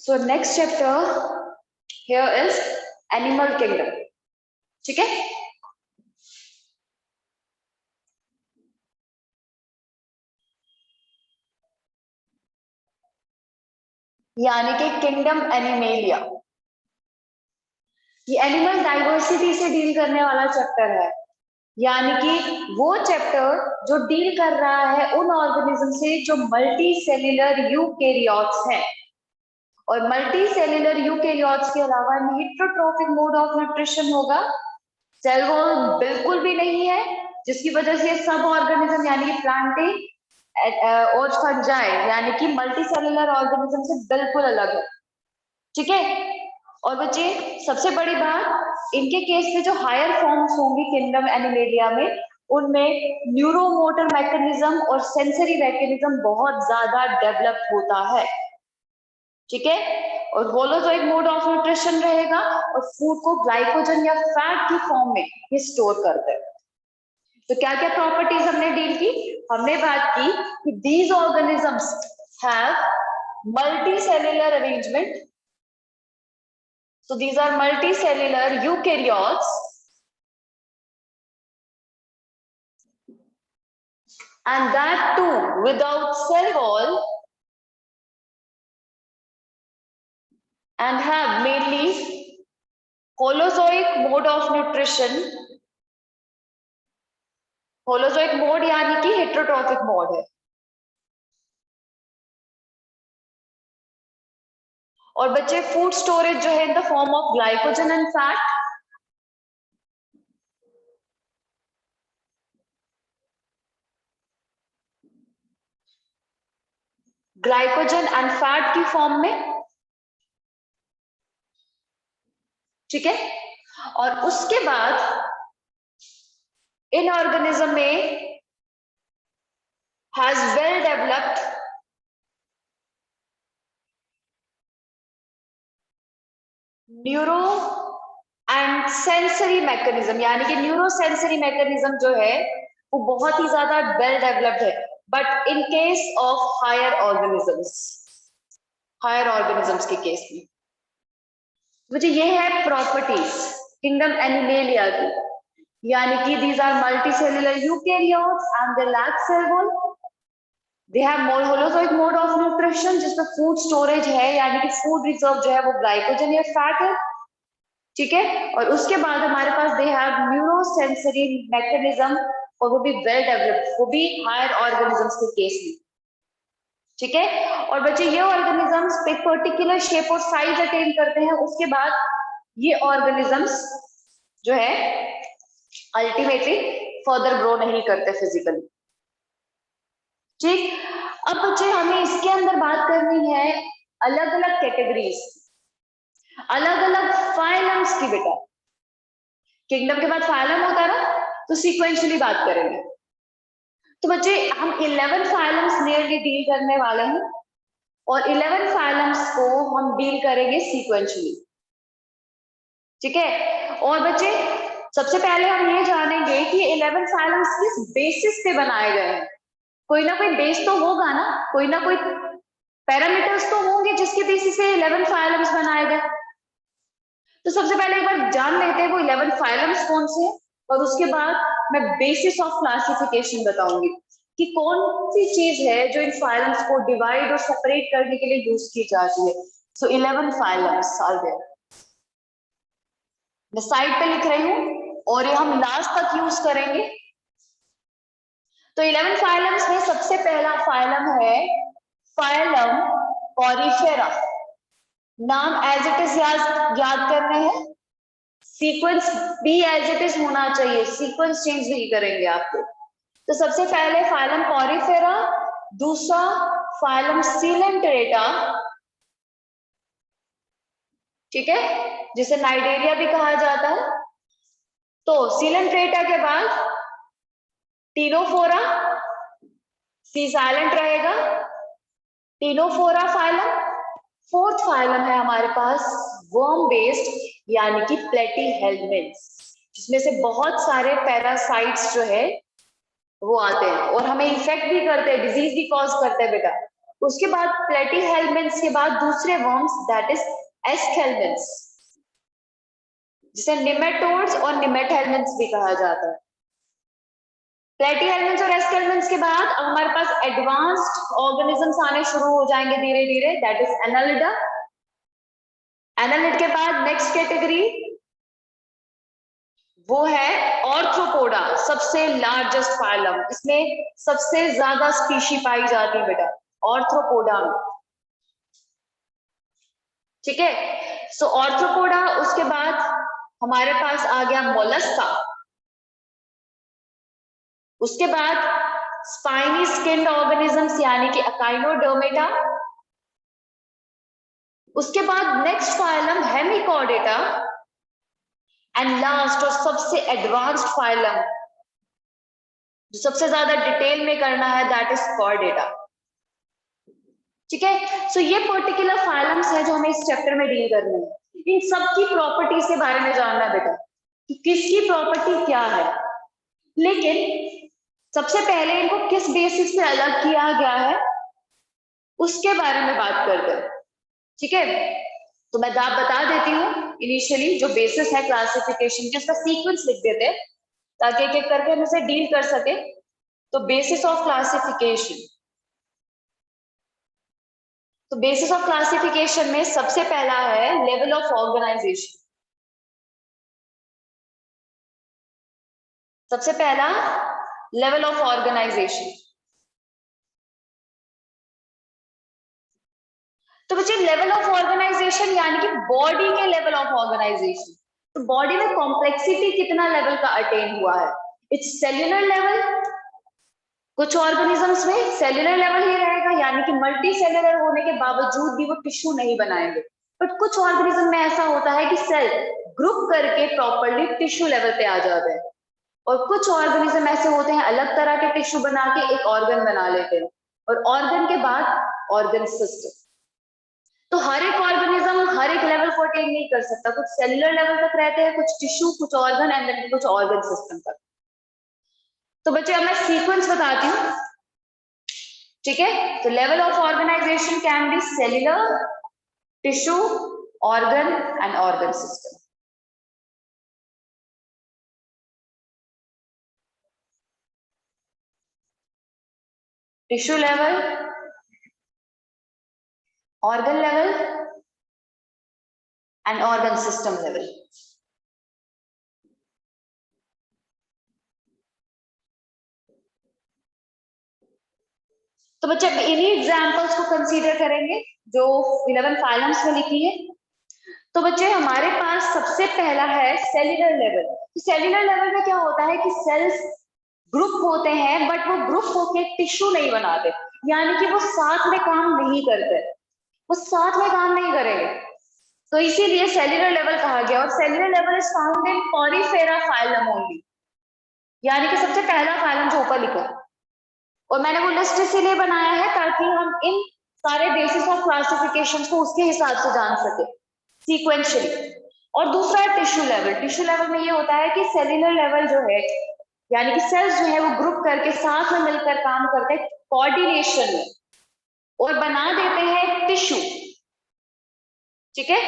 So next chapter here is animal kingdom. ठीक है? यानी कि किंगडम एनिमेलिया। ये एनिमल डाइवर्सिटी से डील करने वाला चैप्टर है, यानी कि वो चैप्टर जो डील कर रहा है उन ऑर्गेनिज्म से जो मल्टी सेल्यूलर यूकेरियोट्स हैं। और मल्टी सेल्यूलर यूकेरियोट्स के अलावा हेटेरोट्रॉफिक मोड ऑफ न्यूट्रिशन होगा, सेल वॉल बिल्कुल भी नहीं है, जिसकी वजह से सब ऑर्गेनिज्म यानी कि प्लांटिंग और फंजाई यानी कि मल्टी सेल्यूलर ऑर्गेनिज्म से बिल्कुल अलग है। ठीक है? और बच्चे सबसे बड़ी बात, इनके केस में जो हायर फॉर्म्स होंगी किंगडम एनिमेलिया में, उनमें न्यूरोमोटर मैकेनिज्म और सेंसरी मैकेनिज्म बहुत ज्यादा डेवलप होता है। ठीक है? और होलोजोइक मोड ऑफ न्यूट्रिशन रहेगा और फूड को ग्लाइकोजन या फैट की फॉर्म में ये स्टोर करते हैं। तो क्या क्या प्रॉपर्टीज हमने डील की? हमने बात की कि these organisms have multicellular arrangement, so these are multicellular eukaryotes and that too without cell wall and have mainly holozoic mode of nutrition. holozoic mode यानी कि heterotrophic mode है। और बच्चे फूड स्टोरेज जो है in the form of glycogen and fat, glycogen and fat की form में। ठीक है? और उसके बाद इन ऑर्गेनिज्म में has well developed neuro and sensory mechanism, यानी कि न्यूरो सेंसरी मैकेनिज्म जो है वो बहुत ही ज्यादा वेल डेवलप्ड है, but in case of higher organisms के केस में। मुझे ये है प्रॉपर्टीज किंगडम एनिमेलिया की, यानी कि these are multicellular eukaryotes and they lack cell wall, they have more holozoic mode of nutrition जिसमें फूड स्टोरेज है, यानी कि फूड रिजर्व जो है वो ग्लाइकोजन या फैट है। ठीक है? और उसके बाद हमारे पास they have neuro sensory mechanism और वो भी वेल डेवलप्ड, वो भी हायर ऑर्गेनिजम्स के केस में। ठीक है? और बच्चे ये ऑर्गेनिजम्स एक पर्टिकुलर शेप और साइज अटेन करते हैं, उसके बाद ये ऑर्गेनिजम्स जो है अल्टीमेटली फर्दर ग्रो नहीं करते फिजिकली। ठीक? अब बच्चे हमें इसके अंदर बात करनी है अलग अलग कैटेगरीज, अलग अलग फाइलम्स की। बेटा किंगडम के बाद फाइलम होता है ना, तो सीक्वेंशियली बात करेंगे। तो बच्चे हम 11 फाइलम्स नियरली डील करने वाले हैं और 11 फाइलम्स को हम डील करेंगे सीक्वेंशियली। ठीक है? और बच्चे सबसे पहले हम ये जानेंगे कि 11 फाइलम्स किस बेसिस पे बनाए गए हैं। कोई ना कोई बेस तो होगा ना, कोई ना कोई पैरामीटर्स तो होंगे जिसके बेसिस पे 11 फाइलम्स बनाए गए। तो सबसे पहले एक बार जान लेते हैं वो 11 फाइलम्स कौन से हैं, और उसके बाद मैं बेसिस ऑफ क्लासिफिकेशन बताऊंगी कि कौन सी चीज है जो इन फाइलम्स को डिवाइड और सेपरेट करने के लिए यूज की जाती है। सो 11 फाइलम्स आर देयर। मैं साइड पे लिख रही हूँ और ये हम लास्ट तक यूज करेंगे। तो 11 फाइलम्स में सबसे पहला फाइलम है फाइलम पॉरीफेरा। नाम एज इट इज याद करने हैं, सीक्वेंस भी एज इट इज होना चाहिए, सीक्वेंस चेंज नहीं करेंगे आपको। तो सबसे पहले फाइलम पॉरीफेरा, दूसरा फाइलम सीलेंटरेटा, ठीक है, जिसे नाइडेरिया भी कहा जाता है। तो सीलेंटरेटा के बाद टीनोफोरा, सी साइलेंट रहेगा, टीनोफोरा फाइलम। फोर्थ फाइलम है हमारे पास वर्म बेस्ड यानी कि प्लेटीहेल्मिन्थ्स, जिसमें से बहुत सारे पैरासाइट्स जो है वो आते हैं और हमें इफेक्ट भी करते हैं, डिजीज भी कॉज करते हैं बेटा। उसके बाद प्लेटीहेल्मिन्थ्स के बाद दूसरे वर्म्स दैट इज एस्केल्मिन्थ्स, जिसे निमेटोड्स और निमेटहेल्मिन्थ्स भी कहा जाता है। प्लेटीहेल्मिन्थ्स और एस्केल्मिन्थ्स के बाद अब हमारे पास एडवांस्ड ऑर्गेनिजम्स आने शुरू हो जाएंगे धीरे धीरे, दैट इज एनालिडा। एनालिड के बाद नेक्स्ट कैटेगरी वो है ऑर्थ्रोपोडा, सबसे लार्जेस्ट फाइलम, इसमें सबसे ज्यादा स्पीशी पाई जाती है बेटा ऑर्थ्रोपोडा में, ठीक है। सो ऑर्थ्रोपोडा, उसके बाद हमारे पास आ गया मोलस्का, उसके बाद स्पाइनी स्किन्ड ऑर्गेनिजम्स यानी कि अकाइनोडर्मेटा, उसके बाद next phylum Hemichordata, and last और सबसे एडवांस्ड फाइलम जो सबसे ज्यादा डिटेल में करना है दैट इज कॉर्डेटा, ठीक है। सो ये पर्टिकुलर फाइलम्स है जो हमें इस चैप्टर में डील करने हैं। इन सब की प्रॉपर्टीज के बारे में जानना है बेटा कि किसकी प्रॉपर्टी क्या है, लेकिन सबसे पहले इनको किस बेसिस पे अलग किया गया है उसके बारे में बात करते हैं, ठीक है। तो मैं बता देती हूँ इनिशियली जो बेसिस है क्लासिफिकेशन के, उसका सीक्वेंस लिख देते हैं ताकि एक एक करके हम उसे डील कर सके। तो बेसिस ऑफ क्लासिफिकेशन, तो बेसिस ऑफ क्लासिफिकेशन में सबसे पहला है लेवल ऑफ ऑर्गेनाइजेशन। सबसे पहला लेवल ऑफ ऑर्गेनाइजेशन। तो बच्चे लेवल ऑफ ऑर्गेनाइजेशन यानी कि बॉडी के लेवल ऑफ ऑर्गेनाइजेशन। तो बॉडी में कॉम्प्लेक्सिटी कितना लेवल का अटेन हुआ है, इट्स सेल्यूलर लेवल। कुछ ऑर्गेनिजम्स में सेल्यूलर लेवल ही रहेगा यानी कि मल्टी सेल्यूलर होने के बावजूद भी वो टिश्यू नहीं बनाएंगे, बट कुछ ऑर्गेनिज्म में ऐसा होता है कि सेल ग्रुप करके प्रॉपर्ली टिश्यू लेवल पे आ जाते हैं, और कुछ ऑर्गेनिज्म ऐसे होते हैं अलग तरह के टिश्यू बना के एक ऑर्गन बना लेते हैं, और ऑर्गन के बाद ऑर्गन सिस्टम। तो हर एक ऑर्गेनिज्म हर एक लेवल को अटेन नहीं कर सकता, कुछ सेल्यूलर लेवल तक रहते हैं, कुछ टिश्यू, कुछ ऑर्गन एंड देन कुछ ऑर्गन सिस्टम तक। तो बच्चे अब मैं सीक्वेंस बताती हूँ, ठीक है। तो level of organisation can be cellular, tissue, organ and organ system. Tissue level, organ level and organ system level. तो बच्चे इन्हीं एग्जांपल्स को कंसीडर करेंगे जो 11 फाइलम्स में लिखी है। तो बच्चे हमारे पास सबसे पहला है सेल्यूलर लेवल। सेल्यूलर लेवल में क्या होता है कि सेल्स ग्रुप होते हैं बट वो ग्रुप होके टिश्यू नहीं बनाते, यानी कि वो साथ में काम नहीं करते, वो साथ में काम नहीं करेंगे, तो इसीलिए सेल्यूलर लेवल कहा गया। और cellular level is found in Porifera phylum only, यानी कि सबसे पहला फाइलम जो ऊपर लिखा। और मैंने वो लिस्ट इसीलिए बनाया है ताकि हम इन सारे बेसिस ऑफ क्लासिफिकेशन को उसके हिसाब से जान सके सीक्वेंशियली। और दूसरा है टिश्यू लेवल। टिश्यू लेवल में ये होता है कि सेल्यूलर लेवल जो है यानी कि सेल्स जो है वो ग्रुप करके साथ में मिलकर काम करते हैं कोऑर्डिनेशन में और बना देते हैं टिश्यू, ठीक है।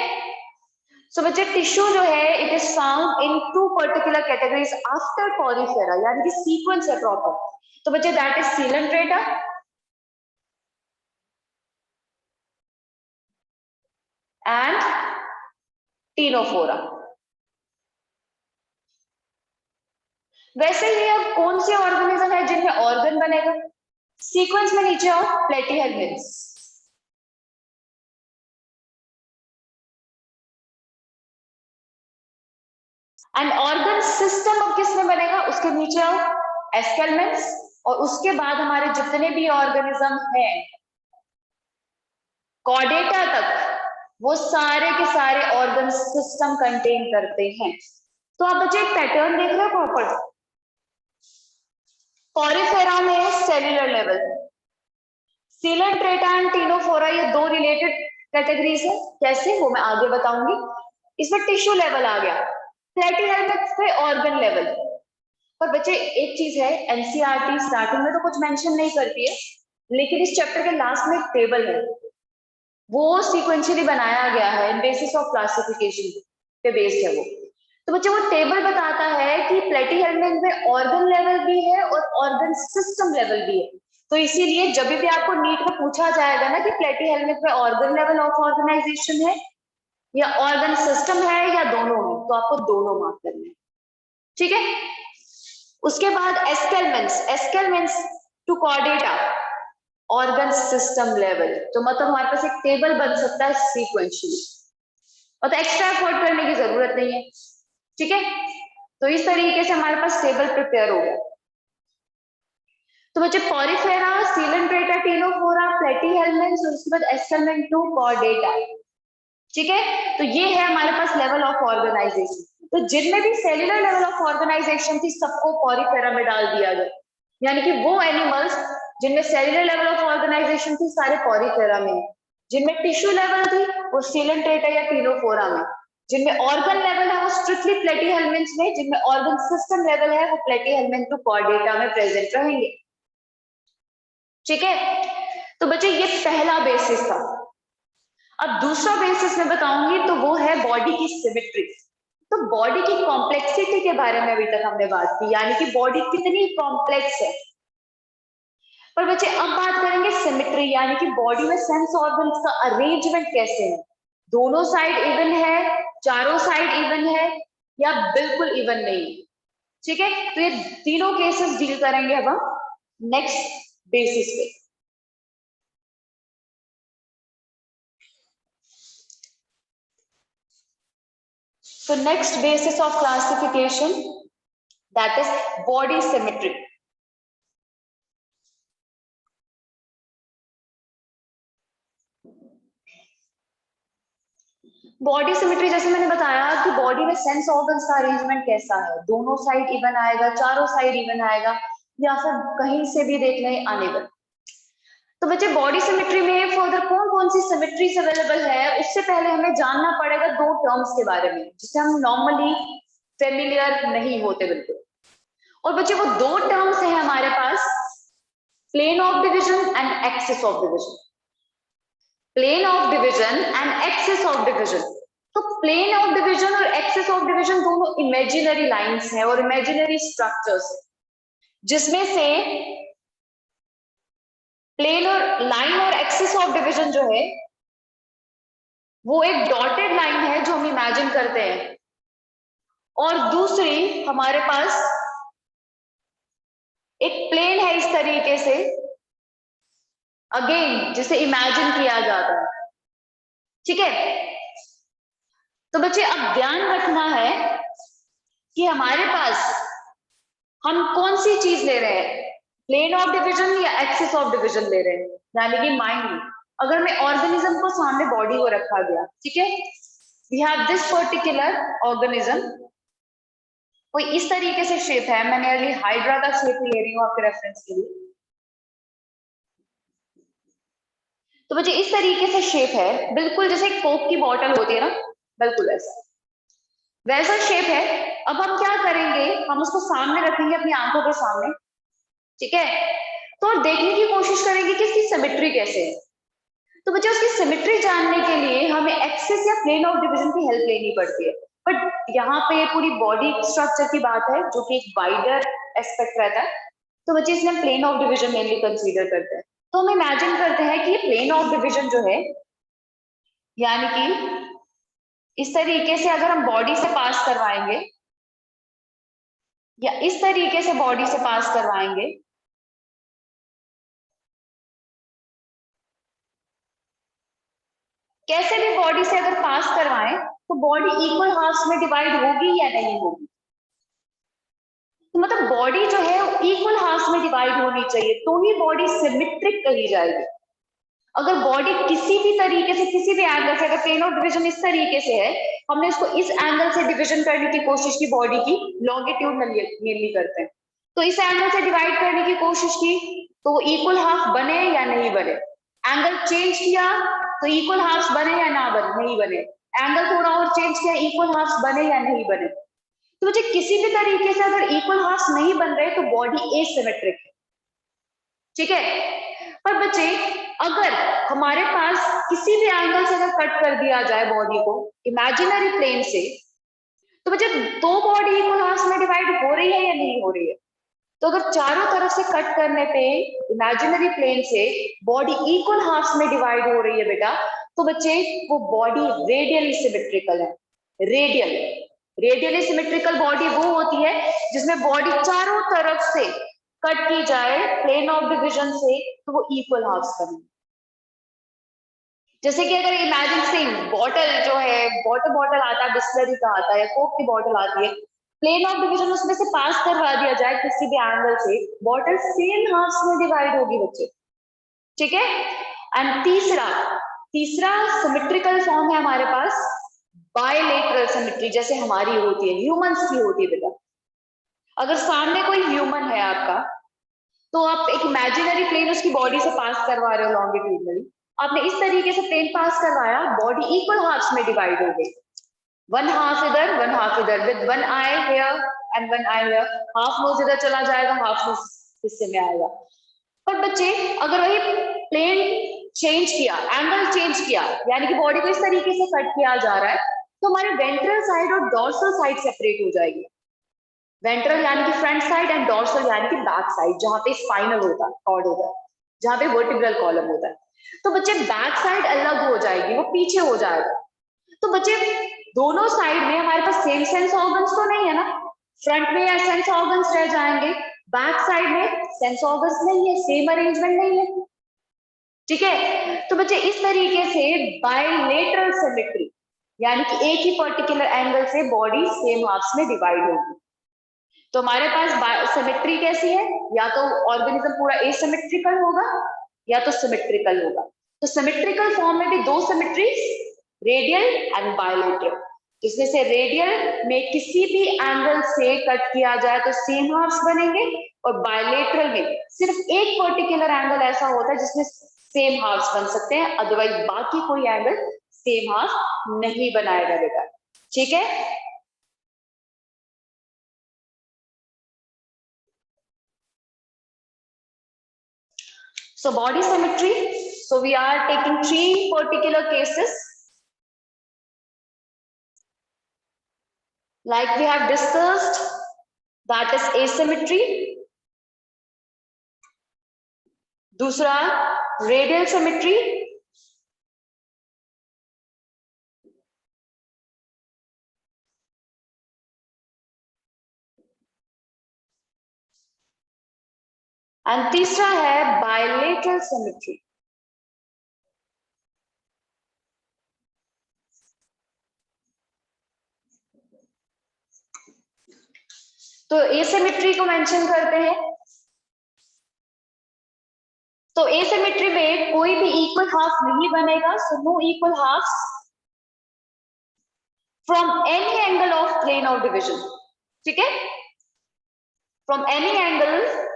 सो बच्चे टिश्यू जो है it is found in 2 particular categories after Porifera, यानी कि सीक्वेंस है प्रॉपर। तो बच्चे that is Coelenterata and Ctenophora. वैसे ही अब कौन से ऑर्गेनिज्म है जिनमें ऑर्गन बनेगा, सीक्वेंस में नीचे आओ, प्लेटीहेल्मिन्थ्स, एंड ऑर्गन सिस्टम अब किस में बनेगा, उसके नीचे आओ, एस्केल्मिन्थ्स, और उसके बाद हमारे जितने भी ऑर्गेनिज्म हैं कॉर्डेटा तक वो सारे के सारे ऑर्गन सिस्टम कंटेन करते हैं। तो आप बच्चे एक पैटर्न देख रहे हो प्रॉपर, पॉरीफेरा में cellular level, Coelenterata and Ctenophora ये 2 रिलेटेड कैटेगरीज है, कैसे वो मैं आगे बताऊंगी। इसमें टिश्यू लेवल आ गया, प्लेटीहेल्मिन्थ्स पे ऑर्गन लेवल। पर बच्चे एक चीज है, एनसीईआरटी स्टार्टिंग में तो कुछ मेंशन नहीं करती है, लेकिन इस चैप्टर के लास्ट में एक टेबल है, वो सीक्वेंशियली बनाया गया है, बेसिस ऑफ क्लासिफिकेशन पे बेस्ड है वो। तो बच्चों वो टेबल बताता है कि प्लेटीहेल्मिन्थ में ऑर्गन लेवल भी है और ऑर्गन सिस्टम लेवल भी है। तो इसीलिए जब भी आपको नीट में पूछा जाएगा ना कि प्लेटीहेल्मिन्थ में ऑर्गन लेवल ऑफ ऑर्गेनाइजेशन है या ऑर्गन सिस्टम है या दोनों है, तो आपको दोनों मार्क करने हैं, ठीक है। उसके बाद एस्केल means to coordinate organ system level, तो मतलब हमारे पास एक टेबल बन सकता है सीक्वेंशियली, मतलब एक्स्ट्रा एफर्ट करने की जरूरत नहीं है, ठीक है। तो इस तरीके से हमारे पास टेबल प्रिपेयर हो गया। तो बच्चे पॉरीफेरा, सीलेंट्रेटा, टीनोफोरा, प्लेटीहेल्मिन्थ, उसके बाद एस्केलमेंट टू कॉर्डेटा, ठीक है। तो ये है हमारे पास लेवल ऑफ ऑर्गेनाइजेशन। तो जिनमें भी सेल्यूलर लेवल ऑफ ऑर्गेनाइजेशन थी सबको पॉरीफेरा में डाल दिया गया, यानी कि वो एनिमल्स जिनमें सेल्यूलर लेवल ऑफ ऑर्गेनाइजेशन थी सारे पॉरीफेरा में, जिनमें टिश्यू लेवल थी वो सीलेंट्रेटा या टीनोफोरा में, जिनमें ऑर्गन लेवल है वो स्ट्रिक्टली प्लेटीहेल्मिन्थ में, जिनमें ऑर्गन सिस्टम लेवल है वो प्लेटीहेल्मिन्थ टू कॉर्डेटा में प्रेजेंट रहेंगे, ठीक है। तो बच्चे ये पहला बेसिस था। अब दूसरा बेसिस मैं बताऊंगी तो वो है बॉडी की सिमेट्री। तो बॉडी की कॉम्प्लेक्सिटी के बारे में अभी तक हमने बात की, यानी कि बॉडी कितनी कॉम्प्लेक्स है। पर बच्चे अब बात करेंगे सिमेट्री, यानी कि बॉडी में सेंस ऑर्गन्स का अरेंजमेंट कैसे है, दोनों साइड इवन है, चारों साइड इवन है या बिल्कुल इवन नहीं है, ठीक है। तो ये तीनों केसेस डील करेंगे अब हम नेक्स्ट बेसिस पे। So next basis of classification, that is body symmetry. Body symmetry जैसे मैंने बताया कि बॉडी में सेंस ऑर्गन्स का अरेंजमेंट कैसा है, दोनों साइड इवन आएगा, चारों साइड इवन आएगा या फिर कहीं से भी देख लें अनइवन। तो बच्चे बॉडी सिमेट्री में फर्दर कौन कौन सी सिमेट्रीज अवेलेबल है, उससे पहले हमें जानना पड़ेगा दो टर्म्स के बारे में जिससे हम नॉर्मली फेमिलियर नहीं होते बिल्कुल। और बच्चे वो दो टर्म्स हैं हमारे पास, plane of division and axis of division. Plane of division and axis of division. तो प्लेन ऑफ डिवीजन और एक्सिस ऑफ डिवीजन दोनों इमेजिनरी लाइंस हैं और इमेजिनरी स्ट्रक्चर्स, जिसमें से प्लेन और लाइन और एक्सिस ऑफ डिवीजन जो है वो एक डॉटेड लाइन है जो हम इमेजिन करते हैं, और दूसरी हमारे पास एक प्लेन है इस तरीके से, अगेन जिसे इमेजिन किया जाता है, ठीक है। तो बच्चे अब ध्यान रखना है कि हमारे पास हम कौन सी चीज ले रहे हैं, प्लेन ऑफ डिवीजन या एक्सिस ऑफ डिवीजन ले रहे हैं, यानी कि माइंड। अगर मैं ऑर्गेनिज्म को सामने बॉडी को रखा गया, ठीक है, we have this particular organism, कोई इस तरीके से शेप है, मैंने अभी हाइड्रा का शेप ले रही हूँ आपके रेफरेंस के लिए। तो बच्चे इस तरीके से शेप है, बिल्कुल जैसे कोक की बोतल होती है ना, बिल्कुल वैसा शेप है। अब हम क्या करेंगे, हम उसको सामने रखेंगे अपनी आंखों के सामने, ठीक है, तो देखने की कोशिश करेंगे कि इसकी सिमेट्री कैसे है। तो बच्चे उसकी सिमेट्री जानने के लिए हमें एक्सिस या प्लेन ऑफ डिवीजन की हेल्प लेनी पड़ती है, बट यहाँ पे पूरी बॉडी स्ट्रक्चर की बात है जो कि एक वाइडर एस्पेक्ट रहता है, तो बच्चे इसमें plane of division mainly consider करते हैं। तो हम इमेजिन करते हैं कि प्लेन ऑफ डिवीजन जो है, यानी कि इस तरीके से अगर हम बॉडी से पास करवाएंगे या इस तरीके से बॉडी से पास करवाएंगे, कैसे भी बॉडी से अगर पास करवाएं तो बॉडी इक्वल हाफ्स में डिवाइड होगी या नहीं होगी। तो मतलब बॉडी जो है इक्वल हाफ्स में डिवाइड होनी चाहिए तो ही बॉडी सिमेट्रिक कही जाएगी। अगर बॉडी किसी भी तरीके से, किसी भी एंगल से, अगर प्लेन ऑफ डिवीजन इस तरीके से है, हमने इसको इस एंगल से डिवीजन करने की कोशिश की, बॉडी की लॉन्गिट्यूडनली करते हैं, तो इस एंगल से डिवाइड करने की कोशिश की तो वो इक्वल हाफ बने या नहीं बने, एंगल चेंज किया तो इक्वल हाफ्स बने या ना बने, नहीं बने, एंगल थोड़ा और चेंज किया, इक्वल हाफ्स बने या नहीं बने। तो मुझे किसी भी तरीके से अगर इक्वल हाफ्स नहीं बन रहे तो बॉडी एसिमेट्रिक है, ठीक है। पर बच्चे अगर हमारे पास किसी भी एंगल से अगर कट कर दिया जाए बॉडी को इमेजिनरी प्लेन से, तो बच्चे दो बॉडी इक्वल हाफ्स में डिवाइड हो रही है या नहीं हो रही है? तो अगर चारों तरफ से कट करने पे इमेजिनरी प्लेन से बॉडी इक्वल हाफ्स में डिवाइड हो रही है बेटा, तो बच्चे वो बॉडी रेडियली सिमेट्रिकल है। रेडियली सिमेट्रिकल बॉडी वो होती है जिसमें बॉडी चारों तरफ से कट की जाए प्लेन ऑफ डिवीजन से, तो वो इक्वल हाफ्स बने। जैसे कि अगर इमेजिन से बॉटल जो है, वाटर बॉटल आता है, बिस्लरी का आता है या कोक की बॉटल आती है, प्लेन ऑफ डिवीजन उसमें से पास करवा दिया जाए किसी भी एंगल से, बॉटल सेम हाफ्स में डिवाइड होगी बच्चे, ठीक है। एंड तीसरा सिमेट्रिकल फॉर्म है हमारे पास बायलेटरल सिमेट्री, जैसे हमारी होती है, ह्यूमंस की होती है बेटा। अगर सामने कोई ह्यूमन है आपका, तो आप एक इमेजिनरी प्लेन उसकी बॉडी से पास करवा रहे हो लॉन्गिट्यूडनली, आपने इस तरीके से प्लेन पास करवाया, बॉडी इक्वल हाफ्स में डिवाइड हो गई, वन हाफ इधर वन हाफ इधर, with one eye here and one eye here, half nose इधर चला जाएगा, हाफ नोज हिस्से में आएगा। पर बच्चे अगर वही प्लेन चेंज किया, एंगल चेंज किया, यानी कि बॉडी को इस तरीके से कट किया जा रहा है, तो हमारे वेंट्रल साइड और डॉर्सल साइड सेपरेट हो जाएगी। वेंट्रल यानी कि फ्रंट साइड एंड डॉर्सल यानी कि बैक साइड, जहां पे स्पाइनल होता है, कॉर्ड होता है, जहां पे वर्टिब्रल कॉलम होता है। तो बच्चे बैक साइड अलग हो जाएगी, वो पीछे हो जाएगा। तो बच्चे दोनों साइड में हमारे पास सेम सेंस ऑर्गन्स तो नहीं है ना, फ्रंट में या सेंस ऑर्गन्स रह जाएंगे, बैक साइड में सेंस ऑर्गन्स नहीं है, सेम अरेंजमेंट नहीं है, ठीक है। तो बच्चे इस तरीके से बायलेटरल सिमेट्री, यानी कि एक ही पर्टिकुलर एंगल से बॉडी सेम हाफ्स में डिवाइड होगी। तो हमारे पास सिमेट्री कैसी है, या तो ऑर्गेनिज्म पूरा एसिमेट्रिकल होगा या तो सिमेट्रिकल होगा। तो सिमेट्रिकल फॉर्म में भी दो सिमेट्रीज, रेडियल एंड बायलेटरल, जिसमें से रेडियल में किसी भी एंगल से कट किया जाए तो सेम हाफ्स बनेंगे, और बायलेटरल में सिर्फ एक पर्टिकुलर एंगल ऐसा होता है जिसमें सेम हाफ्स बन सकते हैं, अदरवाइज बाकी कोई एंगल सेम हाफ नहीं बनाएगा बेटा, ठीक है। So body symmetry, so we are taking three particular cases like we have discussed, that is asymmetry, दूसरा radial symmetry, एंड तीसरा है बायलेटरल सिमेट्री। तो एसिमेट्री को मेंशन करते हैं। तो एसिमेट्री में कोई भी इक्वल हाफ नहीं बनेगा, so no equal halves from any angle of plane of division, ठीक है, from any angle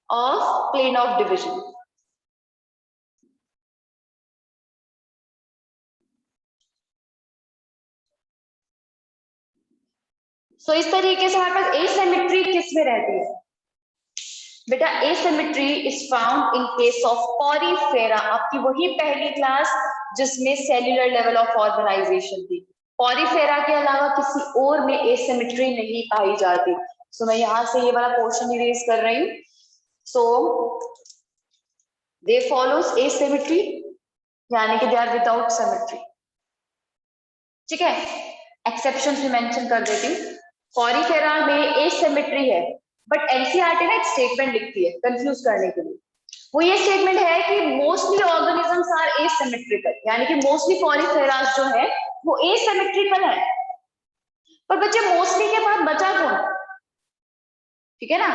of plane of division. So इस तरीके से हमारे पास एसिमेट्री किस में रहती है बेटा? Asymmetry is found in case of Porifera, आपकी वही पहली क्लास जिसमें सेल्यूलर लेवल ऑफ ऑर्गेनाइजेशन थी। पॉरीफेरा के अलावा किसी और में एसिमेट्री नहीं पाई जाती। सो मैं यहां से ये वाला पोर्शन इरेज कर रही हूँ। सो दे फॉलोज एसिमेट्री, यानी कि दे आर विदाउट सिमेट्री, ठीक है। एक्सेप्शंस भी मेंशन कर देती हूँ। पॉरीफेरा में एसिमेट्री है, बट एनसीईआरटी ना एक स्टेटमेंट लिखती है कंफ्यूज करने के लिए। वो ये स्टेटमेंट है कि मोस्टली ऑर्गेनिजम्स आर एसिमेट्रिकल, यानी कि मोस्टली पॉलीफेरास जो है वो एसिमेट्रिकल है। पर बच्चे मोस्टली के बाद बचा कौन, ठीक है ना?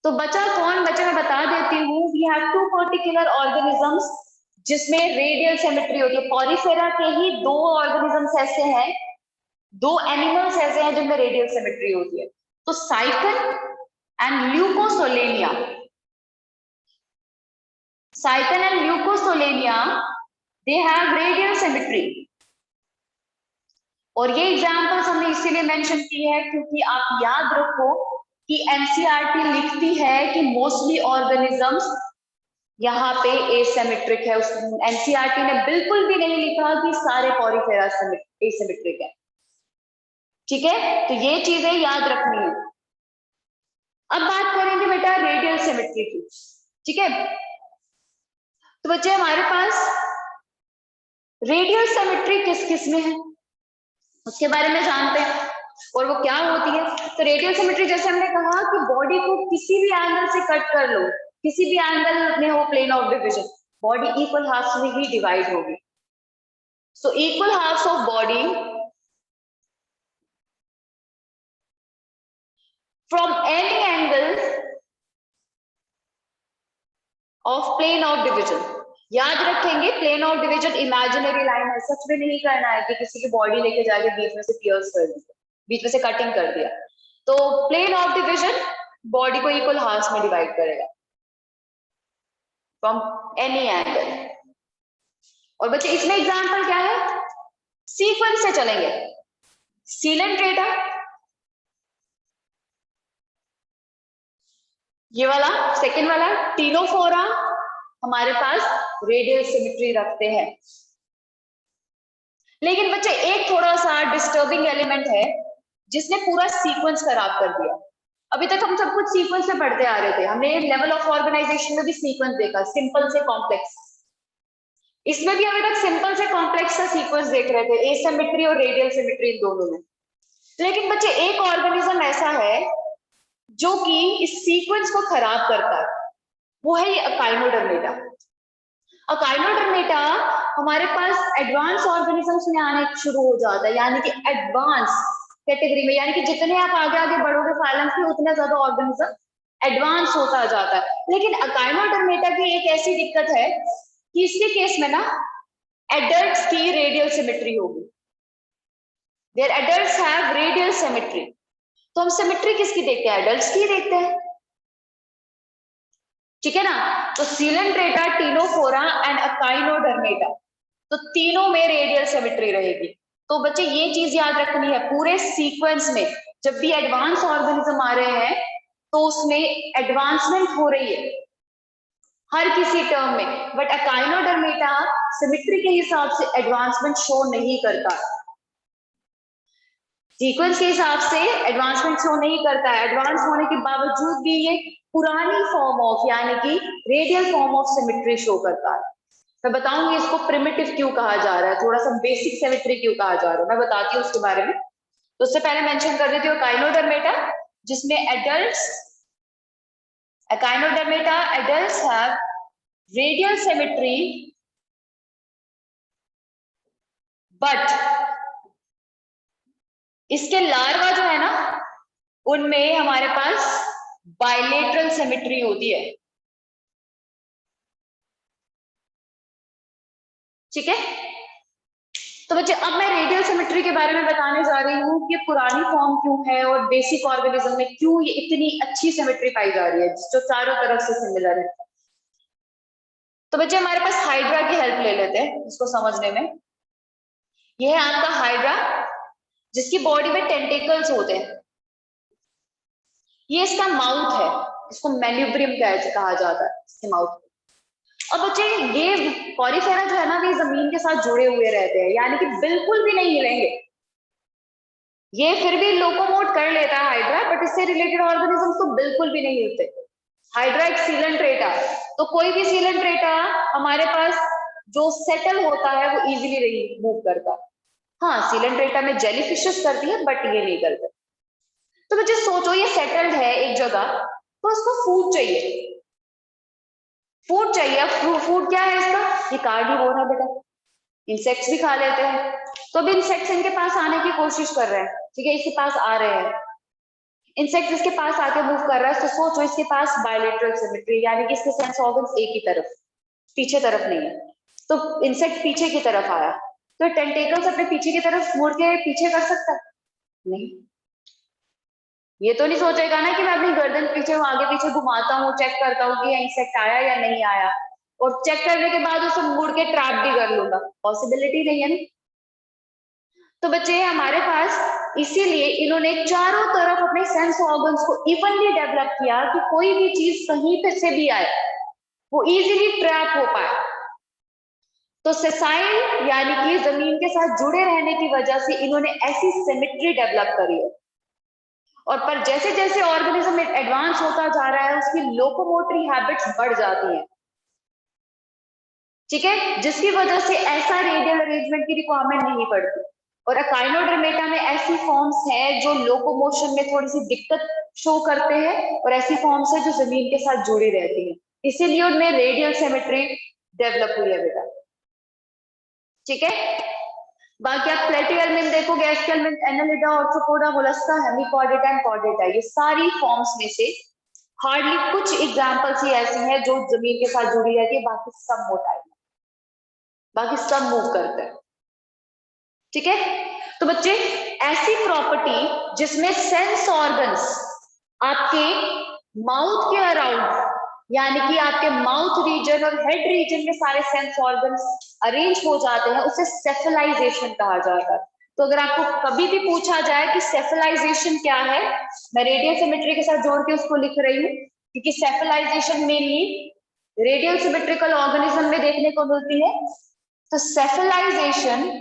तो बचा कौन, बच्चे मैं बता देती हूँ। We have two particular organisms जिसमें रेडियल सिमेट्री होती है। पॉलीफेरा के ही दो ऑर्गेनिजम्स ऐसे हैं, दो एनिमल्स ऐसे हैं जिनमें रेडियल सिमेट्री होती है। तो Sycon and Leucosolenia, Sycon and Leucosolenia, they have radial symmetry. और ये एग्जांपल्स हमने इसीलिए मेंशन की है क्योंकि आप याद रखो कि एनसीईआरटी लिखती है कि मोस्टली ऑर्गेनिजम्स यहाँ पे एसिमेट्रिक है। उस एनसीईआरटी ने बिल्कुल भी नहीं लिखा कि सारे पॉरीफेरा एसिमेट्रिक है। ठीक है, तो ये चीजें याद रखनी है। अब बात करेंगे बेटा रेडियल सिमेट्री की। ठीक है, तो बच्चे हमारे पास रेडियल सिमेट्री किस किस में है उसके बारे में जानते हैं और वो क्या होती है। तो रेडियल सिमेट्री जैसे हमने कहा कि बॉडी को किसी भी एंगल से कट कर लो, किसी भी एंगल में हो plane of division, body equal halves में ही डिवाइड होगी। So equal halves of body from any angle of plane of division. याद रखेंगे plane of division imaginary line है, सच में नहीं करना है कि किसी की बॉडी लेके जाके बीच में से पियर्स कर दिया, बीच में से कटिंग कर दिया। तो प्लेन ऑफ डिविजन बॉडी को इक्वल हाफ्स में डिवाइड करेगा फ्रॉम एनी एंगल। और बच्चे इसमें एग्जांपल क्या है, सीक्वेंस से चलेंगे। सीलेंट्रेटा, ये वाला सेकंड वाला टीनोफोरा हमारे पास रेडियल सिमेट्री रखते हैं। लेकिन बच्चे एक थोड़ा सा डिस्टर्बिंग एलिमेंट है जिसने पूरा सीक्वेंस खराब कर दिया। अभी तक हम सब कुछ सीक्वेंस से पढ़ते आ रहे थे, हमने लेवल ऑफ ऑर्गेनाइजेशन में भी सीक्वेंस देखा, सिंपल से कॉम्प्लेक्स। इसमें भी अभी तक सिंपल से कॉम्प्लेक्स का सीक्वेंस देख रहे थे, एसिमेट्री और रेडियल सिमेट्री इन दोनों में। लेकिन बच्चे एक ऑर्गेनिज्म ऐसा है जो कि इस सीक्वेंस को खराब करता है, वो है ये अकाइनोडर्मेटा। अकाइनोडर्मेटा हमारे पास एडवांस ऑर्गेनिजम्स में आने शुरू हो जाता है, यानी कि एडवांस कैटेगरी में, यानी कि जितने आप आगे आगे बढ़ोगे फाइलम्स में उतना ज्यादा ऑर्गेनिज्म एडवांस होता जाता है। लेकिन अकाइनोडर्मेटा की एक ऐसी दिक्कत है कि इसके केस में ना एडल्ट्स की रेडियल सिमेट्री होगी, there adults have radial symmetry. तो हम सिमेट्री किसकी देखते हैं, एडल्ट्स की देखते हैं। ठीक है ना, तो सीलेंट्रेटा, टीनोफोरा एंड अकाइनोडर्मेटा, तो तीनों में रेडियल सिमेट्री रहेगी। तो बच्चे ये चीज याद रखनी है, पूरे सीक्वेंस में जब भी एडवांस ऑर्गेनिज्म आ रहे हैं तो उसमें एडवांसमेंट हो रही है हर किसी टर्म में, बट अकाइनोडर्मेटा सिमेट्री के हिसाब से एडवांसमेंट शो नहीं करता, सीक्वेंस के हिसाब से एडवांसमेंट शो नहीं करता है। एडवांस होने के बावजूद भी ये पुरानी फॉर्म ऑफ यानी कि radial form of symmetry show करता है। मैं बताऊंगी इसको प्रिमिटिव क्यों कहा जा रहा है, थोड़ा सा बेसिक सिमेट्री क्यों कहा जा रहा है, मैं बताती हूँ उसके बारे में। तो उससे पहले मेंशन कर देती हूँ अकाइनोडर्मेटा, जिसमें Echinodermata adults have radial symmetry but इसके लार्वा जो है ना उनमें हमारे पास बाइलेटरल सिमेट्री होती है। ठीक है, तो बच्चे अब मैं रेडियल सिमेट्री के बारे में बताने जा रही हूँ कि पुरानी फॉर्म क्यों है और बेसिक ऑर्गेनिज्म में क्यों ये इतनी अच्छी सिमेट्री पाई जा रही है जो चारों तरफ से सिमिलर है। तो बच्चे हमारे पास हाइड्रा की हेल्प ले लेते हैं इसको समझने में। यह है आपका हाइड्रा जिसकी बॉडी में टेंटिकल्स होते हैं, ये इसका माउथ है, इसको मेल्यूब्रियम कहा जाता है इसके माउथ। अब बच्चे ये पॉरीफेरा जो है ना ये जमीन के साथ जुड़े हुए रहते हैं, यानी कि बिल्कुल भी नहीं हिलेंगे। ये फिर भी लोकोमोट कर लेता है हाइड्रा, बट इससे रिलेटेड ऑर्गेनिजम्स तो बिल्कुल भी नहीं हिलते। हाइड्रा एक सीलेंट्रेटा, तो कोई भी सीलेंट्रेटा हमारे पास जो सेटल होता है वो इजीली नहीं मूव करता। हाँ, सीलेंट्रेटा में जेलीफिशेस करती है बट ये नहीं करते। तो बच्चे सोचो ये सेटल्ड है एक जगह, तो उसको फूड चाहिए, फूड चाहिए। फूड क्या है इसका, ये कार्निवोर है बेटा, इंसेक्ट्स भी खा लेते हैं। तो अब इंसेक्ट्स इनके पास आने की कोशिश कर रहे हैं, ठीक है, इसके पास आ रहे हैं इंसेक्ट्स, इसके पास आके मूव कर रहा है। तो सोचो इसके पास बायलेटरल सिमेट्री, यानी कि इसके सेंस ऑर्गन्स एक ही तरफ, पीछे तरफ नहीं है। तो इंसेक्ट पीछे की तरफ आया, तो टेंटेकल्स अपने पीछे की तरफ मुड़ के पीछे कर सकता नहीं। ये तो नहीं सोचेगा ना कि मैं अपनी गर्दन पीछे आगे पीछे घुमाता हूँ, चेक करता हूँ कि इंसेक्ट आया या नहीं आया, और चेक करने के बाद उसे मुड़ के ट्रैप भी कर लूंगा, पॉसिबिलिटी नहीं है ना। तो बच्चे हमारे पास इसीलिए इन्होंने चारों तरफ अपने सेंस ऑर्गन्स को इवनली डेवलप किया कि कोई भी चीज कहीं पे से भी आए वो इजीली ट्रैप हो पाए। तो सेसाइल यानी कि जमीन के साथ जुड़े रहने की वजह से इन्होंने ऐसी सिमेट्री डेवलप करी है। और पर जैसे जैसे ऑर्गेनिज्म एडवांस होता जा रहा है उसकी लोकोमोटरी हैबिट्स बढ़ जाती हैं, ठीक है, जिसकी वजह से ऐसा रेडियल अरेंजमेंट की रिक्वायरमेंट नहीं पड़ती। और अकाइनोडर्मेटा में ऐसी फॉर्म्स हैं जो लोकोमोशन में थोड़ी सी दिक्कत शो करते हैं और ऐसी फॉर्म्स है जो जमीन के साथ जुड़ी रहती है, इसीलिए उनमें रेडियल सिमेट्री डेवलप हुई है बेटा, ठीक है। बाकी आप प्लेटिहेल्मिन देखोगे, Aschelminthes, Annelida, Arthropoda, Mollusca, Hemichordata and Chordata, ये सारी फॉर्म्स में से हार्डली कुछ एग्जांपल्स ही ऐसी हैं जो जमीन के साथ जुड़ी रहती है, बाकी सब मोटाइल, बाकी सब मूव करते हैं, ठीक है। तो बच्चे ऐसी प्रॉपर्टी जिसमें सेंस ऑर्गन्स आपके माउथ के अराउंड यानी कि आपके माउथ रीजन और हेड रीजन में सारे सेंस ऑर्गन्स अरेंज हो जाते हैं, उसे सेफलाइजेशन कहा जाता है। तो अगर आपको कभी भी पूछा जाए कि सेफलाइजेशन क्या है, मैं रेडियल सिमेट्री के साथ जोड़ के उसको लिख रही हूँ, क्योंकि सेफलाइजेशन मेनली रेडियल सिमेट्रिकल ऑर्गेनिज्म में देखने को मिलती है। तो सेफलाइजेशन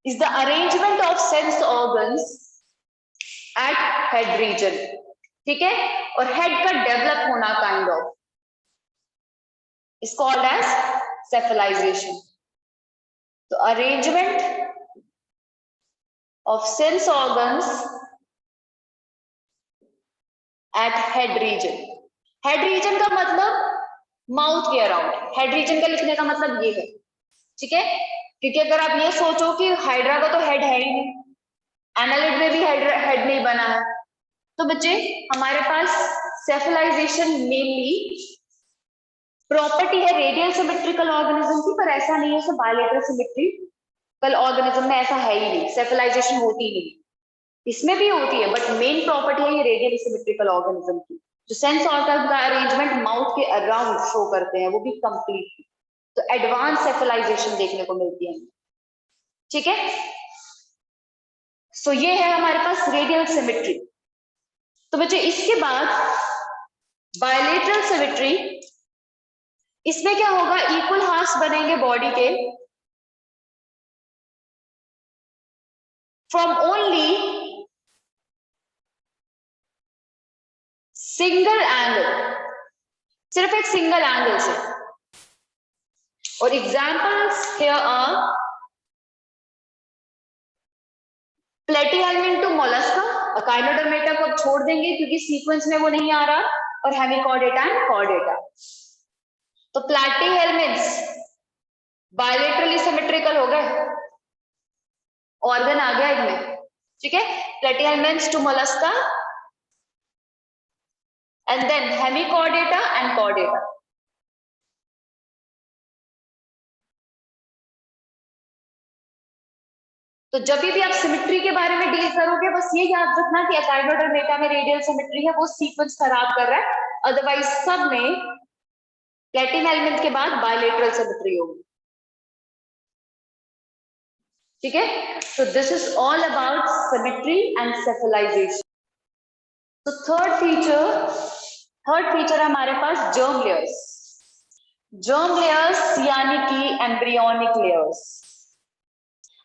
is the arrangement of sense organs at head region, ठीक है, और हेड का डेवलप होना kind of is called as cephalization. तो arrangement of sense organs at head region. head region का मतलब माउथ के अराउंड, हेड रीजन का लिखने का मतलब ये है, ठीक है, क्योंकि अगर आप ये सोचो कि हाइड्रा का तो हेड है ही नहीं, एनालिड में भी हेड नहीं बना है, तो बच्चे हमारे पास सेफलाइजेशन मेनली प्रॉपर्टी है रेडियल सिमेट्रिकल ऑर्गेनिज्म की, पर ऐसा नहीं है बायलेटरल सिमेट्रिकल ऑर्गेनिज्म में ऐसा है ही नहीं, सेफलाइजेशन होती ही नहीं, इसमें भी होती है बट मेन प्रॉपर्टी है ये रेडियल सिमेट्रिकल ऑर्गेनिज्म की, जो सेंस ऑर्गन का अरेंजमेंट माउथ के अराउंड शो करते हैं वो भी कंप्लीट, तो एडवांस सेफलाइजेशन देखने को मिलती है, ठीक है। सो ये है हमारे पास रेडियल सिमेट्री। तो बच्चे इसके बाद बायलेटरल सिमेट्री, इसमें क्या होगा, इक्वल हाफ्स बनेंगे बॉडी के फ्रॉम ओनली सिंगल एंगल, सिर्फ एक सिंगल एंगल से। और examples here are Platyhelminthes to Mollusca, Echinodermata को छोड़ देंगे क्योंकि सीक्वेंस में वो नहीं आ रहा, और हेमिकॉर्डेटा एंड कॉर्डेटा। तो प्लेटिहेल्मिन्स बायलेटरली सिमेट्रिकल हो गए, ऑर्गन आ गया इनमें, ठीक है, Platyhelminthes to Mollusca and then hemichordata and chordata. तो जब भी आप सिमेट्री के बारे में डील करोगे बस ये याद रखना कि अकाइनोडर्मेटा में रेडियल सिमेट्री है, वो सीक्वेंस खराब कर रहा है, अदरवाइज सब में प्लेटिहेल्मिन के बाद बायलेटरल सिमेट्री होगी, ठीक है। so this is all about symmetry and cephalization. तो थर्ड फीचर हमारे पास जर्म लेयर्स, जर्म लेयर्स यानी कि embryonic layers,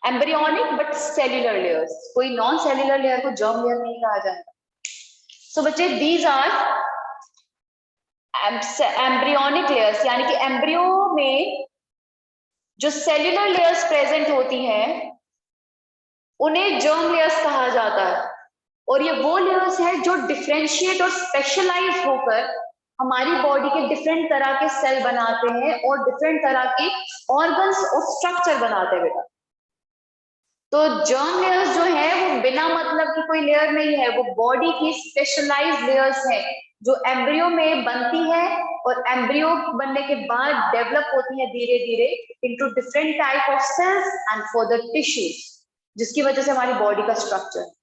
embryonic but cellular layers, कोई नॉन सेल्यूलर लेयर को जर्म लेयर नहीं कहा जाएगा। सो बच्चे दीज आर एम्ब्रियोनिक लेयर्स, यानी कि एम्ब्रियो में जो सेल्यूलर लेयर्स प्रेजेंट होती हैं उन्हें जर्म लेयर्स कहा जाता है, और ये वो लेयर्स है जो डिफरेंशिएट और स्पेशलाइज होकर हमारी बॉडी के डिफरेंट तरह के सेल बनाते हैं और डिफरेंट तरह के ऑर्गन्स और स्ट्रक्चर बनाते हैं बेटा। तो जर्म लेयर्स जो है वो बिना मतलब की कोई लेयर नहीं है, वो बॉडी की स्पेशलाइज्ड लेयर्स हैं जो एम्ब्रियो में बनती है और एम्ब्रियो बनने के बाद डेवलप होती है धीरे धीरे into different type of cells and further tissues, जिसकी वजह से हमारी बॉडी का स्ट्रक्चर,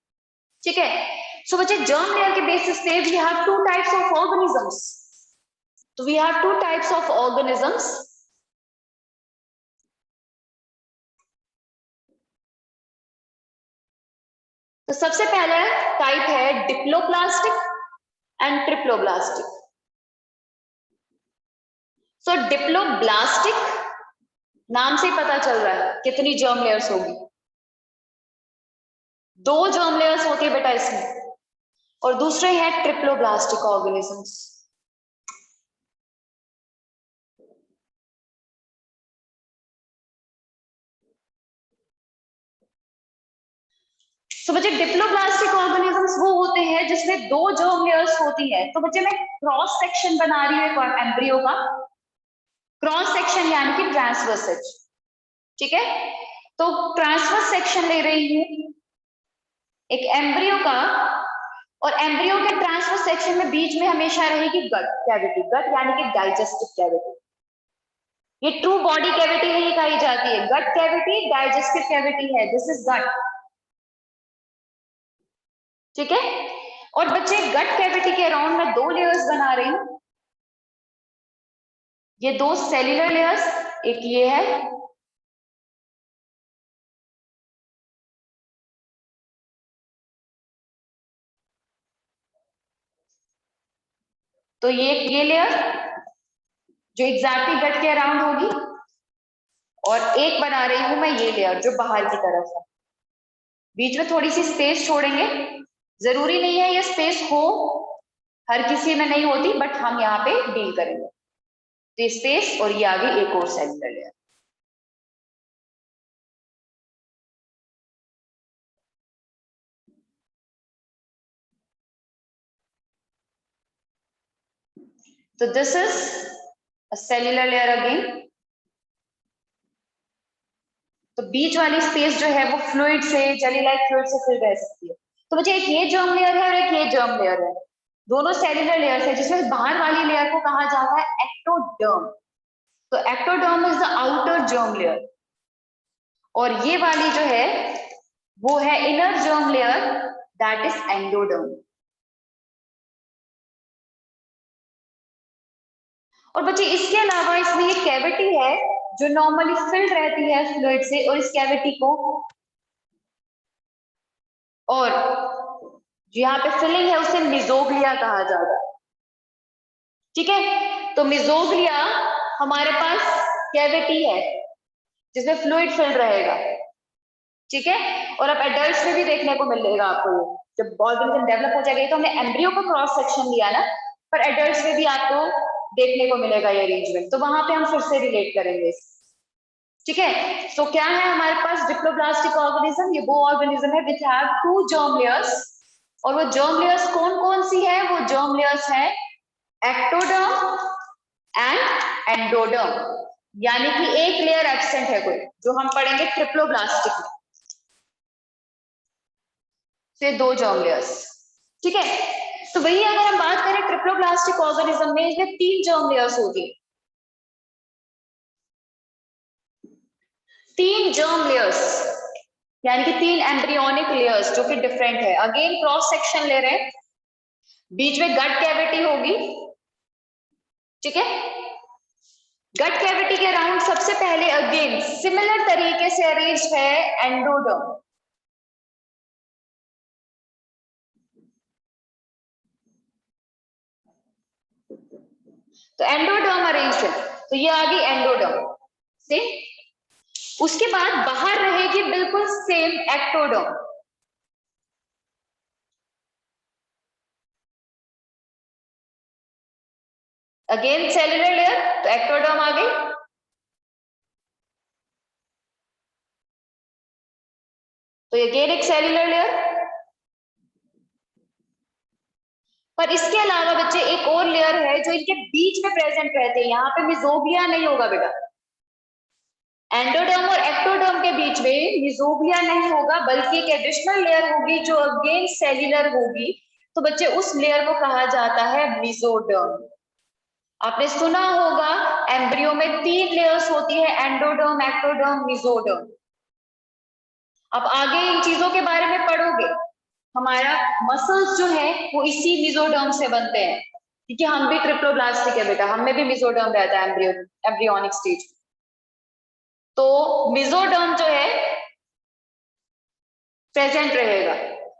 ठीक है। सो बच्चे जर्म लेयर के बेसिस पे we have two types of organisms, तो we have two types of organisms. तो सबसे पहला टाइप है diploblastic and triploblastic. So diploblastic नाम से ही पता चल रहा है कितनी जर्म लेयर्स होगी, 2 जर्म लेयर्स होती है बेटा इसमें, और दूसरे हैं ट्रिप्लोब्लास्टिक ऑर्गेनिजम्स। तो बच्चे डिप्लोब्लास्टिक ऑर्गेनिजम्स वो होते हैं जिसमें 2 जर्म लेयर्स होती है। तो बच्चे मैं क्रॉस सेक्शन बना रही हूँ एम्ब्रियो का, क्रॉस सेक्शन यानी कि ट्रांसवर्स सेक्शन, ठीक है। तो ट्रांसवर्स सेक्शन ले रही हूं एक एम्ब्रियो का, और एम्ब्रियो के ट्रांसवर्स सेक्शन में बीच में हमेशा रहेगी गट कैविटी, गट यानी कि डाइजेस्टिव कैविटी। ये ट्रू बॉडी कैविटी नहीं कही जाती है, गट कैविटी डाइजेस्टिव कैविटी है, दिस इज गट, ठीक है। और बच्चे गट कैविटी के अराउंड में 2 लेयर्स बना रही हूं, ये 2 सेल्यूलर लेयर्स, एक ये है, तो ये लेयर जो एग्जैक्टली गट के अराउंड होगी, और एक बना रही हूं मैं ये लेयर जो बाहर की तरफ है। बीच में थोड़ी सी स्पेस छोड़ेंगे, जरूरी नहीं है ये स्पेस हो, हर किसी में नहीं होती, बट हम यहाँ पे डील करेंगे। तो स्पेस और ये आगे एक और सेल्यूलर लेयर। तो this is a cellular layer again. तो बीच वाली स्पेस जो है वो फ्लूइड से, जेली लाइक फ्लूइड से फिल रह सकती है। तो मुझे एक ये जर्म लेयर है और एक ये जर्म लेयर है, दोनों सेल्यूलर लेयर्स है, जिसमें बाहर वाली लेयर को कहा जाता है एक्टोडर्म। तो ectoderm is the outer germ layer, और ये वाली जो है वो है inner germ layer, that is endoderm. और बच्चे इसके अलावा इसमें ये कैविटी है जो नॉर्मली फिल्ड रहती है फ्लूइड से, और इस कैविटी को, और जो यहाँ पे फिलिंग है उसे मिजोग्लिया कहा जाता है, ठीक है। तो मिजोग्लिया हमारे पास कैविटी है जिसमें फ्लूइड फिल्ड रहेगा, ठीक है। और अब एडल्ट्स में भी देखने को मिलेगा आपको, जब ऑर्गेनिज्म डेवलप हो जाएगा। तो हमने एम्ब्रियो का क्रॉस सेक्शन लिया ना, पर एडल्ट्स में भी आपको देखने को मिलेगा ये अरेंजमेंट, तो वहां पे हम फिर से रिलेट करेंगे, ठीक है। तो क्या है हमारे पास डिप्लोब्लास्टिक ऑर्गेनिज्म, ये वो ऑर्गेनिज्म है विच हैव 2 जर्म लेयर्स, और वो जर्म लेयर्स कौन कौन सी है, वो जर्म लेयर्स है एक्टोडर्म एंड एंडोडर्म, यानी कि एक लेयर एब्सेंट है कोई, जो हम पढ़ेंगे ट्रिप्लोब्लास्टिक में, से 2 जर्म लेयर्स, ठीक है। तो वही अगर हम बात करें ट्रिप्लोब्लास्टिक ऑर्गेनिज्म में, इसमें 3 जर्म लेयर्स होती है, 3 जर्म लेयर्स, यानी कि 3 एम्ब्रियोनिक लेयर्स जो कि डिफरेंट है। अगेन क्रॉस सेक्शन ले रहे हैं, बीच में गट कैविटी होगी, ठीक है। गट कैविटी के अराउंड सबसे पहले अगेन सिमिलर तरीके से अरेंज है एंडोडर्म, तो एंडोडर्म अरेंज है, तो ये आ गई एंडोडर्म से। उसके बाद बाहर रहेगी बिल्कुल same ectoderm, again cellular layer, तो एक्टोडर्म आ गई, तो अगेन एक सेल्यूलर लेयर। पर इसके अलावा बच्चे एक और लेयर है जो इनके बीच में प्रेजेंट रहते हैं, यहाँ पे मिजोग्लिया नहीं होगा बेटा, एंडोडर्म और एक्टोडर्म के बीच में मिजोग्लिया नहीं होगा, बल्कि एक एडिशनल लेयर होगी जो अगेन सेल्यूलर होगी। तो बच्चे उस लेयर को कहा जाता है मेसोडर्म। आपने सुना होगा एम्ब्रियो में 3 लेयर्स होती है, एंडोडर्म, एक्टोडर्म, मेसोडर्म। अब आगे इन चीजों के बारे में पढ़ोगे, हमारा मसल्स जो है वो इसी मेसोडर्म से बनते हैं, क्योंकि हम भी ट्रिप्लोब्लास्टिक है बेटा, हमें भी मेसोडर्म रहता है एम्ब्रियोनिक स्टेज। तो मेसोडर्म जो है प्रेजेंट रहेगा।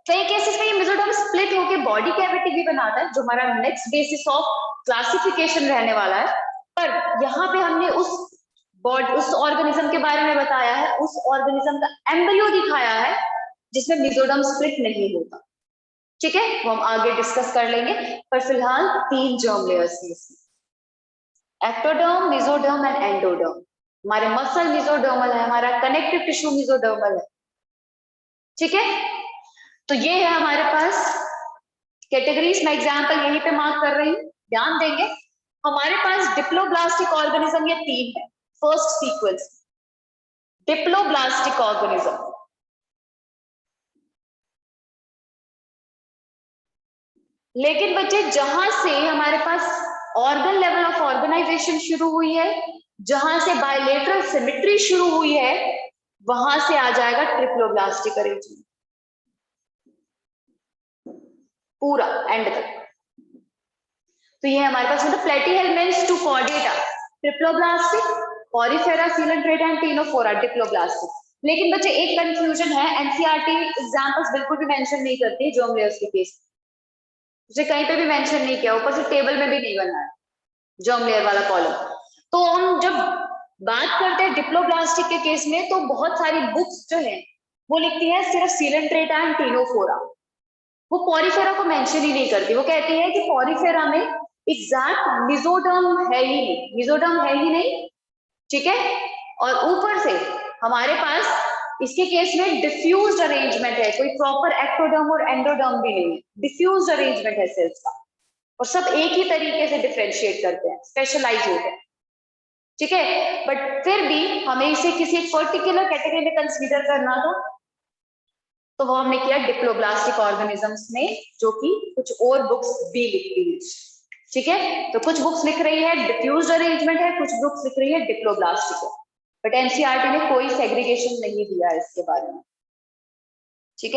कई केसेस में ये मेसोडर्म स्प्लिट होकर बॉडी कैविटी भी बनाता है, जो हमारा नेक्स्ट बेसिस ऑफ क्लासिफिकेशन रहने वाला है। पर यहाँ पे हमने उस ऑर्गेनिज्म के बारे में बताया है, उस ऑर्गेनिज्म का एम्ब्रियो दिखाया है जिसमें मेसोडर्म स्प्लिट नहीं होता। ठीक है, वो हम आगे डिस्कस कर लेंगे, पर फिलहाल 3 जर्म लेयर्स हैं इसमें, एक्टोडर्म, मेसोडर्म एंड एंडोडर्म। हमारे मसल मेसोडर्मल है, हमारा कनेक्टिव टिश्यू मेसोडर्मल है। ठीक है, तो ये है हमारे पास कैटेगरीज। मैं एग्जांपल यहीं पे मार्क कर रही हूँ, ध्यान देंगे। हमारे पास डिप्लोब्लास्टिक ऑर्गेनिज्म ये 3 है, फर्स्ट सीक्वेंस डिप्लोब्लास्टिक ऑर्गेनिज्म। लेकिन बच्चे जहां से हमारे पास ऑर्गन लेवल ऑफ ऑर्गेनाइजेशन शुरू हुई है, जहां से बायलेटरल सिमेट्री शुरू हुई है, वहां से आ जाएगा ट्रिप्लोब्लास्टिक अरेंजमेंट पूरा एंड तक। तो ये हमारे पास मतलब Platyhelminthes to Chordata triploblastic, Porifera, Coelenterata and Ctenophora diploblastic. लेकिन बच्चे एक कंफ्यूजन है, एनसीईआरटी एग्जांपल्स बिल्कुल भी मेंशन नहीं करती जर्म लेयर्स के केस, उसे कहीं पे भी मेंशन नहीं किया, ऊपर से टेबल में भी नहीं बनाया जर्म लेयर वाला कॉलम। तो हम जब बात करते हैं डिप्लोब्लास्टिक के केस में, तो बहुत सारी बुक्स जो है वो लिखती है सिर्फ सीलेंट्रेटा एंड टिनोफोरा, वो पॉरीफेरा को मेंशन ही नहीं करती। वो कहती है कि पॉरीफेरा में एग्जैक्ट मेसोडर्म है ही नहीं, मेसोडर्म है ही नहीं। ठीक है, और ऊपर से हमारे पास इसके केस में डिफ्यूज्ड अरेंजमेंट है, कोई प्रॉपर एक्टोडर्म और एंडोडर्म भी नहीं है, डिफ्यूज्ड अरेंजमेंट है सेल्स का, और सब एक ही तरीके से डिफरेंशिएट करते हैं, स्पेशलाइज होते हैं। ठीक है, बट फिर भी हमें इसे किसी पर्टिकुलर कैटेगरी में कंसीडर करना था, तो वो हमने किया डिप्लोब्लास्टिक ऑर्गेनिजम्स में, जो कि कुछ और बुक्स भी लिखती है। ठीक है, तो कुछ बुक्स लिख रही है डिफ्यूज्ड अरेंजमेंट है, कुछ बुक्स लिख रही है डिप्लोब्लास्टिक है, बट एनसीईआरटी ने कोई सेग्रीगेशन नहीं दिया है इसके बारे में।